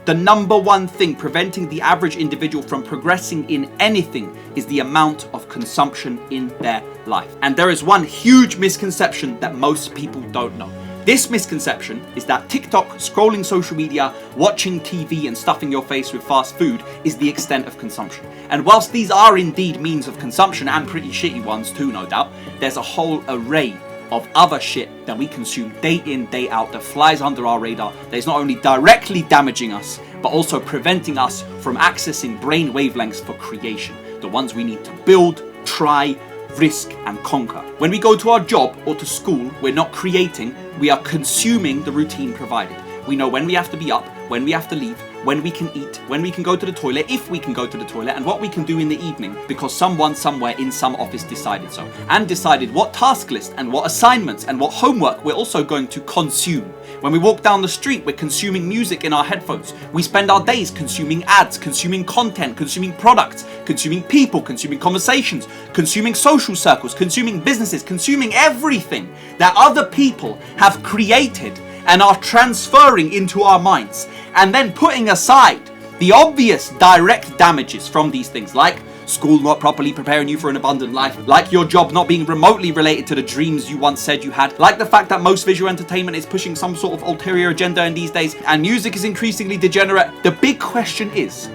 The number one thing preventing the average individual from progressing in anything is the amount of consumption in their life. And there is one huge misconception that most people don't know. This misconception is that TikTok, scrolling social media, watching TV and stuffing your face with fast food is the extent of consumption. And whilst these are indeed means of consumption, and pretty shitty ones too, no doubt, there's a whole array of other shit that we consume day in, day out that flies under our radar that is not only directly damaging us, but also preventing us from accessing brain wavelengths for creation. The ones we need to build, try, risk and conquer. When we go to our job or to school, we're not creating, we are consuming the routine provided. We know when we have to be up, when we have to leave, when we can eat, when we can go to the toilet, if we can go to the toilet, and what we can do in the evening because someone somewhere in some office decided so. And decided what task list and what assignments and what homework we're also going to consume. When we walk down the street, we're consuming music in our headphones. We spend our days consuming ads, consuming content, consuming products, consuming people, consuming conversations, consuming social circles, consuming businesses, consuming everything that other people have created and are transferring into our minds, and then putting aside the obvious direct damages from these things, like school not properly preparing you for an abundant life, like your job not being remotely related to the dreams you once said you had, like the fact that most visual entertainment is pushing some sort of ulterior agenda in these days, and music is increasingly degenerate. The big question is,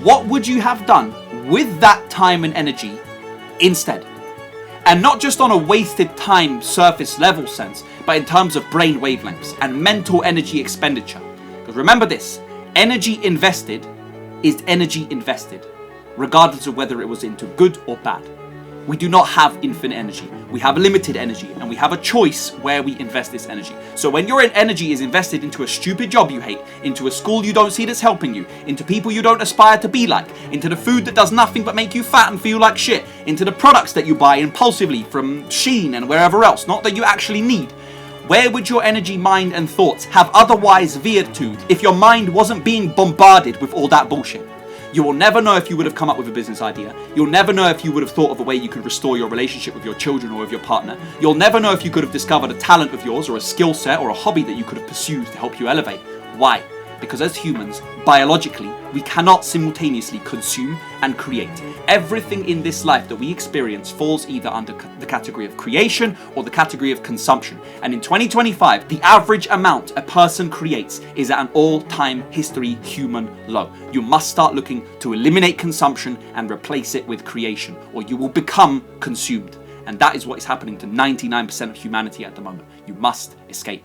what would you have done with that time and energy instead? And not just on a wasted time surface level sense, but in terms of brain wavelengths and mental energy expenditure. Because remember this, energy invested is energy invested, regardless of whether it was into good or bad. We do not have infinite energy. We have limited energy, and we have a choice where we invest this energy. So when your energy is invested into a stupid job you hate, into a school you don't see that's helping you, into people you don't aspire to be like, into the food that does nothing but make you fat and feel like shit, into the products that you buy impulsively from Shein and wherever else, not that you actually need, where would your energy, mind and thoughts have otherwise veered to if your mind wasn't being bombarded with all that bullshit? You will never know if you would have come up with a business idea. You'll never know if you would have thought of a way you could restore your relationship with your children or with your partner. You'll never know if you could have discovered a talent of yours or a skill set or a hobby that you could have pursued to help you elevate. Why? Because as humans, biologically, we cannot simultaneously consume and create. Everything in this life that we experience falls either under the category of creation or the category of consumption. And in 2025, the average amount a person creates is at an all-time history human low. You must start looking to eliminate consumption and replace it with creation, or you will become consumed. And that is what is happening to 99% of humanity at the moment. You must escape.